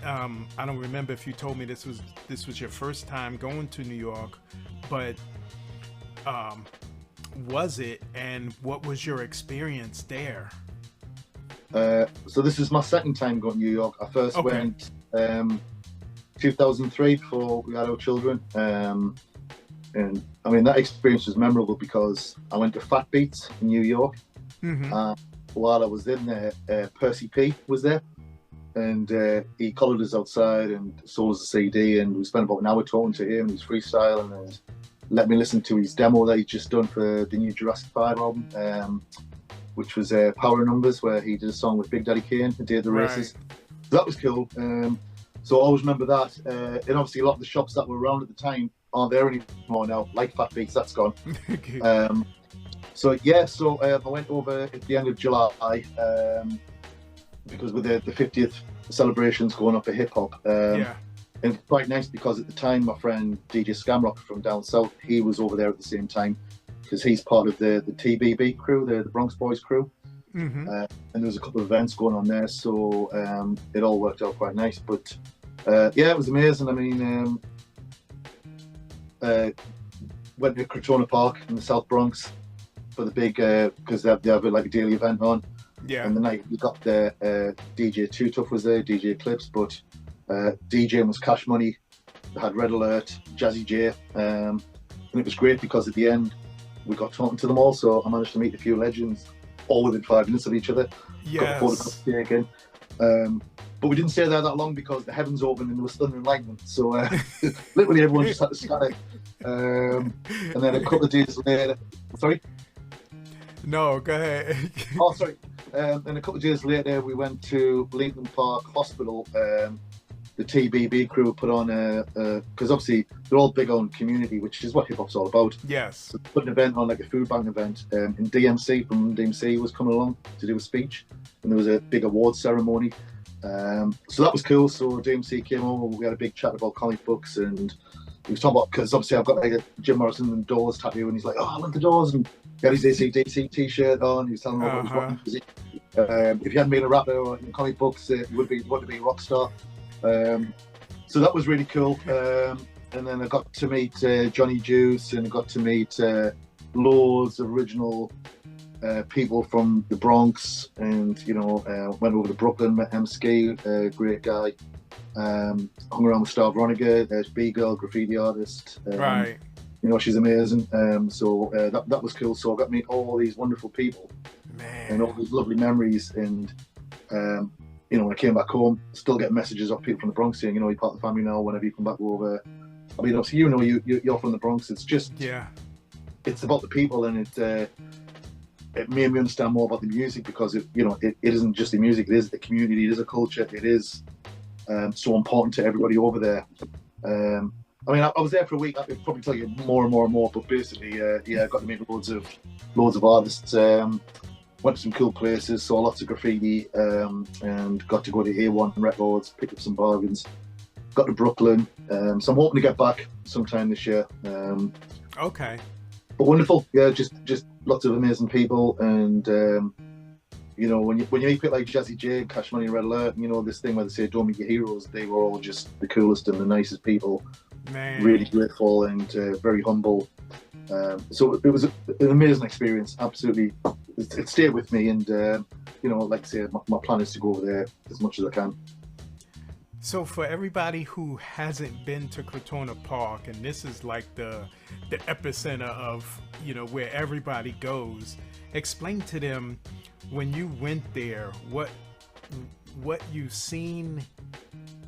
I don't remember if you told me this was your first time going to New York, but was it, and what was your experience there? So this is my second time going to New York. I first went 2003 before we had our children, and I mean that experience was memorable because I went to Fat Beats in New York. While I was in there, Percy P was there, and he collared us outside and sold us a CD, and we spent about an hour talking to him. He was freestyling and let me listen to his demo that he'd just done for the new Jurassic 5 album, which was Power Numbers, where he did a song with Big Daddy Kane, The Day of the Races. So that was cool. So I always remember that. And obviously a lot of the shops that were around at the time aren't there anymore now, like Fat Beats, that's gone. So I went over at the end of July, because with the 50th celebrations going up for hip hop. And it's quite nice because at the time my friend DJ Scamrock from down south, he was over there at the same time because he's part of the TBB crew, the Bronx Boys crew. And there was a couple of events going on there, so it all worked out quite nice. But yeah, it was amazing. I mean, went to Crotona Park in the South Bronx for the big, because they have like a daily event on. Yeah. And the night we got there, DJ Too Tough was there, DJ Eclipse, but DJing was Cash Money. They had Red Alert, Jazzy Jay, and it was great because at the end we got talking to them all. So I managed to meet a few legends, all within 5 minutes of each other. Yes. Got photographs taken. But we didn't stay there that long because the heavens opened and there was thunder and lightning. So literally everyone just had to scatter. And then a couple of days later, sorry? No, go ahead. Oh, sorry. And a couple of days later, we went to Lincoln Park Hospital. The TBB crew put on because obviously they're all big on community, which is what hip hop's all about. Yes. So put an event on, like a food bank event, and DMC from DMC was coming along to do a speech, and there was a big awards ceremony. So that was cool. So DMC came over. We had a big chat about comic books, and he was talking about, because obviously I've got like a Jim Morrison and Doors tattoo, and he's like, "Oh, I love the Doors," and he had his AC/DC t-shirt on. He was telling me what he was watching music. If you hadn't been a rapper or in comic books, you would want to be a rock star. So that was really cool. And then I got to meet Johnny Juice, and I got to meet loads of original people from the Bronx, and went over to Brooklyn, met M-Ski, great guy. Hung around with Star Veronica, B-Girl, graffiti artist. Right. She's amazing. So that was cool. So I got to meet all these wonderful people. Man. And all these lovely memories. And when I came back home, still getting messages off people from the Bronx saying, you're part of the family now. Whenever you come back over, I mean, obviously, you're from the Bronx. It's just, it's about the people, and it made me understand more about the music, because it isn't just the music. It is the community. It is a culture. It is so important to everybody over there. I mean, I was there for a week. I could probably tell you more and more and more, but basically, I got to meet loads of artists. Went to some cool places, saw lots of graffiti, and got to go to A1 Records, pick up some bargains. Got to Brooklyn, so I'm hoping to get back sometime this year. Okay. But wonderful, yeah, just lots of amazing people, and when you meet people like Jazzy Jay, Cash Money, Red Alert, this thing where they say don't meet your heroes, they were all just the coolest and the nicest people. Man. Really grateful and very humble. So it was an amazing experience. Absolutely, it stayed with me, and like I say, my plan is to go over there as much as I can. So for everybody who hasn't been to Crotona Park, and this is like the epicenter of where everybody goes, explain to them, when you went there, what you seen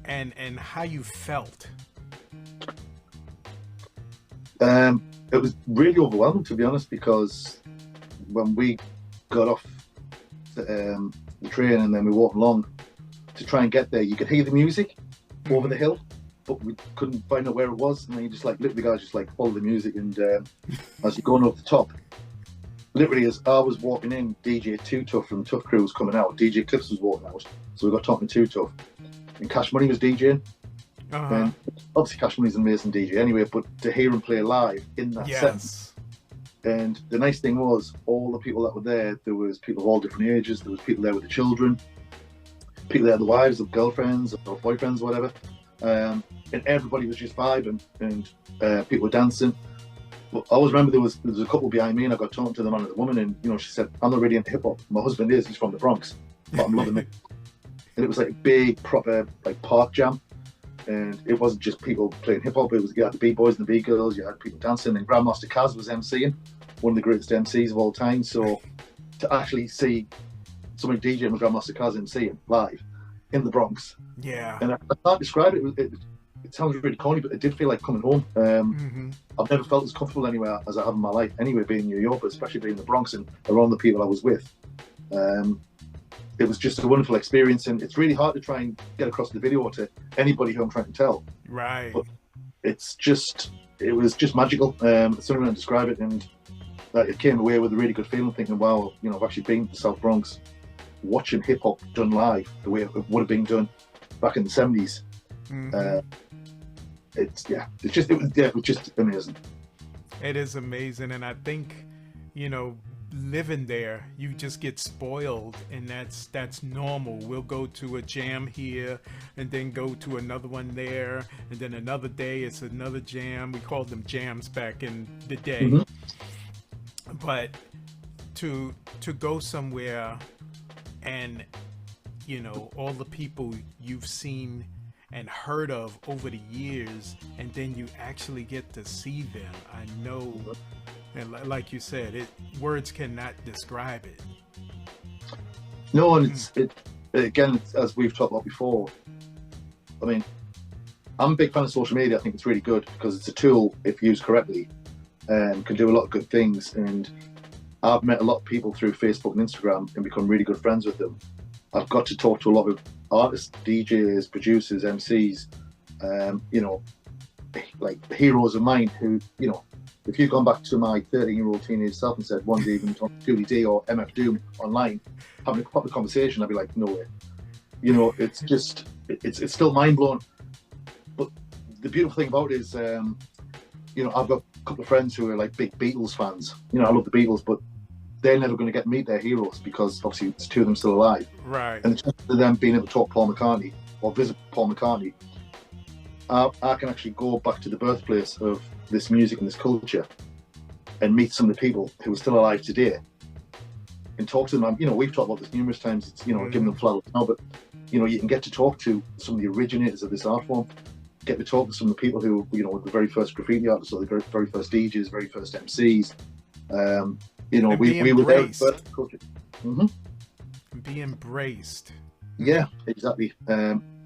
and how you felt. It was really overwhelming, to be honest, because when we got off the train and then we walked along to try and get there, you could hear the music over the hill, but we couldn't find out where it was. And then you just literally guys just follow the music, and as you're going up the top, literally as I was walking in, DJ Too Tough from Tough Crew was coming out, DJ Clips was walking out, so we got talking to Too Tough, and Cash Money was DJing. And obviously Cash Money's an amazing DJ anyway, but to hear him play live in that sense. And the nice thing was, all the people that were there was people of all different ages. There was people there with the children, people there, the wives, or girlfriends, or boyfriends, whatever. And everybody was just vibing, and people were dancing. But I always remember there was a couple behind me, and I got talking to the man and the woman, and she said, "I'm not really into hip hop. My husband is. He's from the Bronx, but I'm loving it." And it was like a big, proper park jam. And it wasn't just people playing hip hop. It was, you had the B-boys and the B-girls, you had people dancing, and Grandmaster Caz was MCing, one of the greatest MCs of all time. So to actually see somebody DJing with Grandmaster Caz MCing live in the Bronx, and I can't describe it. It sounds really corny, but it did feel like coming home. I've never felt as comfortable anywhere as I have in my life. Anyway, being in New York, but especially being in the Bronx and around the people I was with. It was just a wonderful experience, and it's really hard to try and get across the video to anybody who I'm trying to tell. Right. But it was just magical. It's the only way to describe it, and it came away with a really good feeling, thinking, wow, I've actually been to the South Bronx, watching hip hop done live the way it would have been done back in the 70s. It was just amazing. It is amazing, and I think living there, you just get spoiled, and that's normal. We'll go to a jam here and then go to another one there, and then another day it's another jam. We called them jams back in the day. Mm-hmm. But to go somewhere and, you know, all the people you've seen and heard of over the years, and then you actually get to see them, I know, and like you said, words cannot describe it. No, and again, as we've talked about before, I mean, I'm a big fan of social media. I think it's really good because it's a tool, if used correctly, and can do a lot of good things. And I've met a lot of people through Facebook and Instagram and become really good friends with them. I've got to talk to a lot of artists, DJs, producers, MCs, you know, like heroes of mine who, you know, if you've gone back to my 13-year-old teenage self and said one day even talk to Julie D or MF Doom online, having a proper conversation, I'd be like, no way. You know, it's just, it's still mind-blowing. But the beautiful thing about it is, you know, I've got a couple of friends who are like big Beatles fans. You know, I love the Beatles, but they're never going to get to meet their heroes because obviously there's two of them still alive. Right. And the chance of them being able to talk Paul McCartney or visit Paul McCartney, I can actually go back to the birthplace of this music and this culture and meet some of the people who are still alive today and talk to them. You know, we've talked about this numerous times. It's, you know, giving them flowers now, but, you know, you can get to talk to some of the originators of this art form, get to talk to some of the people who, you know, were the very first graffiti artists or the very first DJs, very first MCs. You know, we were there first. Mm-hmm. Be embraced. Yeah, exactly.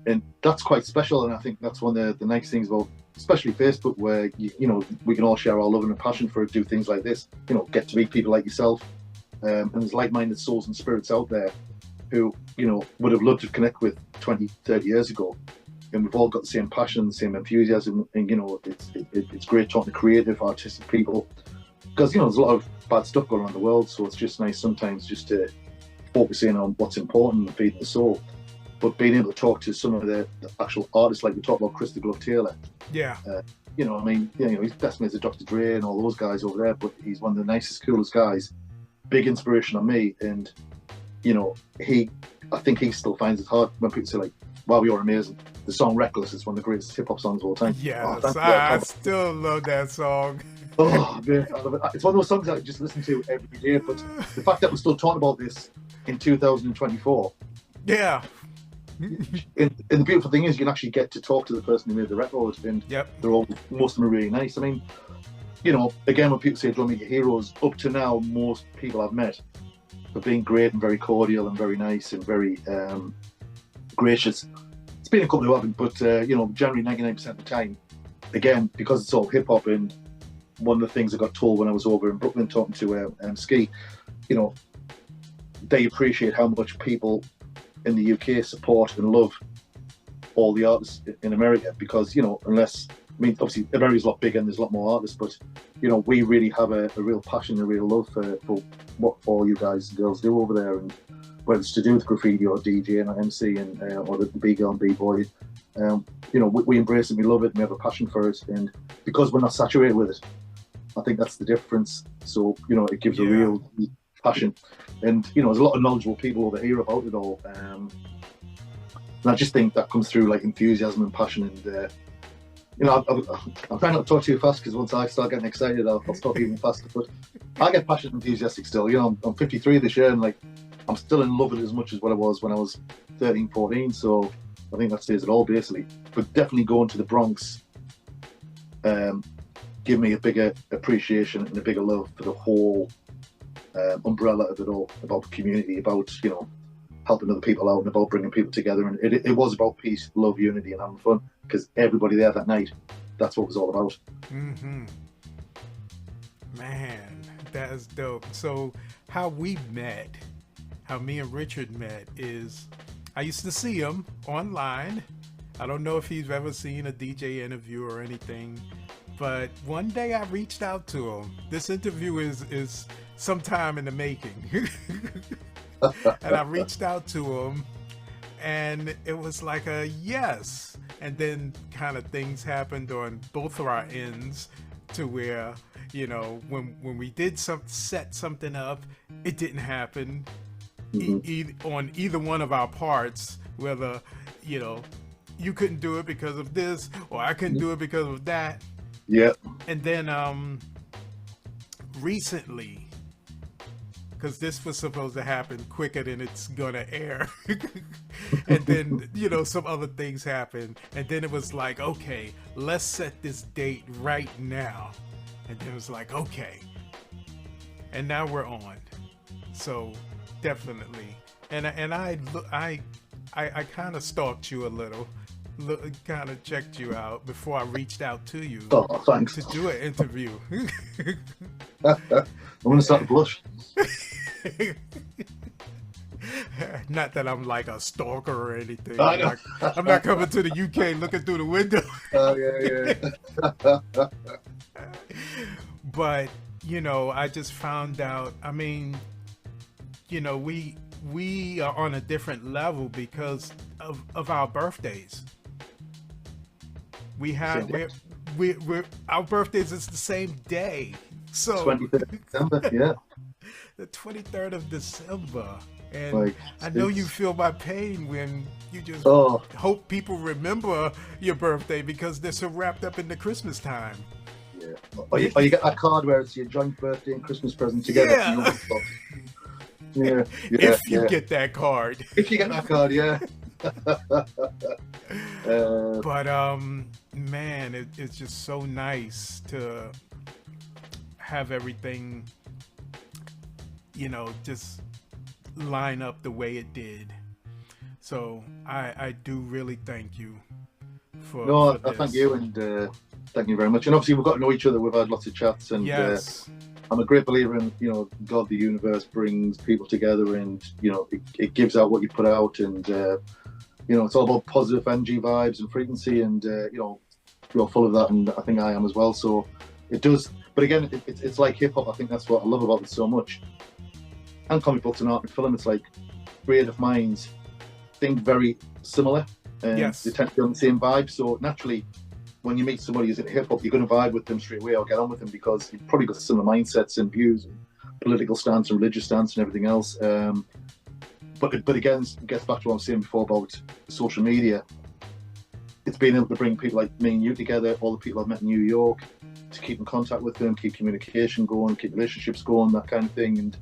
And that's quite special, and I think that's one of the nice things about, especially Facebook, where you know, we can all share our love and passion for it, do things like this. You know, get to meet people like yourself, and there's like-minded souls and spirits out there who, you know, would have loved to connect with 20, 30 years ago, and we've all got the same passion, the same enthusiasm, and you know, it's great talking to creative, artistic people, because you know there's a lot of bad stuff going on in the world, so it's just nice sometimes just to focus in on what's important and feeding the soul. But being able to talk to some of the actual artists, like we talked about Chris the Glove Taylor. Yeah. You know, I mean, you know, he's best mates with Dr. Dre and all those guys over there, but he's one of the nicest, coolest guys. Big inspiration on me. And, you know, I think he still finds it hard when people say, like, wow, you're amazing. The song Reckless is one of the greatest hip-hop songs of all time. Yes, I still love that song. Oh, man, I love it. It's one of those songs I just listen to every day, but the fact that we're still talking about this in 2024. Yeah. And the beautiful thing is you can actually get to talk to the person who made the record, and most of them are really nice. I mean, you know, again, when people say don't meet your heroes, up to now most people I've met have been great and very cordial and very nice and very gracious. It's been a couple who haven't, but you know, generally 99% of the time, again, because it's all hip hop. And one of the things I got told when I was over in Brooklyn talking to Ski, you know, they appreciate how much people in the UK support and love all the artists in America, because, you know, unless, I mean, obviously America's a lot bigger and there's a lot more artists, but, you know, we really have a real passion, a real love for what all you guys and girls do over there, and whether it's to do with graffiti or DJing or MC and or the B-girl and B-boy, you know, we embrace it, we love it, and we have a passion for it, and because we're not saturated with it, I think that's the difference. So, you know, it gives a real passion. And, you know, there's a lot of knowledgeable people over here about it all. And I just think that comes through, like, enthusiasm and passion. And, you know, I'm trying not to talk too fast, because once I start getting excited, I'll stop even faster. But I get passionate and enthusiastic still. You know, I'm 53 this year, and, like, I'm still in love with it as much as what I was when I was 13, 14. So I think that says it all, basically. But definitely going to the Bronx give me a bigger appreciation and a bigger love for the whole umbrella of it all, about community, about, you know, helping other people out and about bringing people together. And it was about peace, love, unity, and having fun, because everybody there that night, that's what it was all about. Mm-hmm. Man, that's dope. So how we met, how me and Richard met, is I used to see him online. I don't know if he's ever seen a DJ interview or anything, but one day I reached out to him. This interview is sometime in the making. And I reached out to him, and it was like a yes. And then kind of things happened on both of our ends. to where, you know, when we did set something up, it didn't happen on either one of our parts, whether, you know, you couldn't do it because of this or I couldn't do it because of that. Yeah. And then recently, because this was supposed to happen quicker than it's gonna air, and then, you know, some other things happened, and then it was like, okay, let's set this date right now. And then it was like, okay, and now we're on. So definitely, and I kind of stalked you a little, kind of checked you out before I reached out to you thanks. to do an interview. I'm gonna start to blush. Not that I'm like a stalker or anything. I'm not coming to the UK looking through the window. Oh yeah. But, you know, I just found out, I mean, you know, we are on a different level because of our birthdays. We have we're our birthdays is the same day. So 23rd of December, yeah. The 23rd of December. And Like, I know you feel my pain when you just hope people remember your birthday because they're so wrapped up in the Christmas time. Yeah. Or you get that card where it's your joint birthday and Christmas present together. Yeah. If you get that card. If you get that card, yeah. But man, it's just so nice to have everything, you know, just line up the way it did. So I do really thank you for this. I thank you, and thank you very much. And obviously we've got to know each other. We've had lots of chats, and yes. I'm a great believer in, you know, God, the universe brings people together, and, you know, it gives out what you put out, and you know, it's all about positive energy, vibes, and frequency, and you know, you're full of that, and I think I am as well. So it does. But again, it's like hip hop. I think that's what I love about it so much. And comic books and art and film, it's like creative minds think very similar, and they tend to be on the same vibe. So naturally, when you meet somebody who's in hip hop, you're going to vibe with them straight away or get on with them because you've probably got similar mindsets and views and political stance and religious stance and everything else. But again, it gets back to what I was saying before about social media. It's being able to bring people like me and you together, all the people I've met in New York, to keep in contact with them, keep communication going, keep relationships going, that kind of thing. And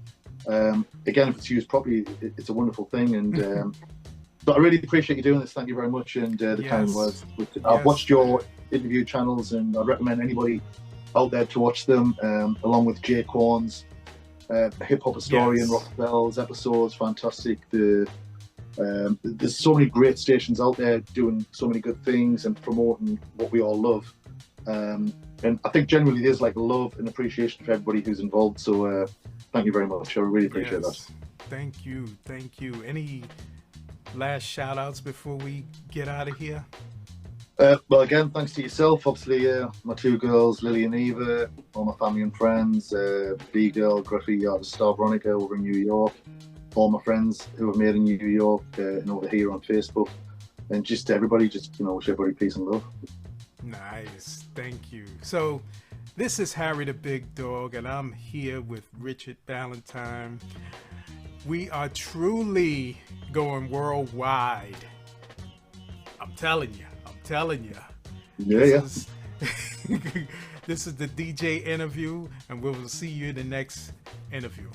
again, if it's used properly, it's a wonderful thing. And but I really appreciate you doing this. Thank you very much. And the kind words. I've watched your interview channels, and I'd recommend anybody out there to watch them, along with Jay Corn's Hip Hop Historian, Rockbell's episodes. Fantastic. There's so many great stations out there doing so many good things and promoting what we all love. And I think generally there's like love and appreciation for everybody who's involved. So thank you very much. I really appreciate that. Thank you. Any last shout outs before we get out of here? Well, again, thanks to yourself, obviously, my two girls, Lily and Eva, all my family and friends, B-Girl, graffiti artist Star Veronica over in New York, all my friends who have made in New York and over here on Facebook, and just everybody, wish everybody peace and love. Nice, thank you. So, this is Harry the Big Dog, and I'm here with Richard Ballentine. We are truly going worldwide. I'm telling you. This is the DJ interview, and we will see you in the next interview.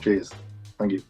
Cheers. Thank you.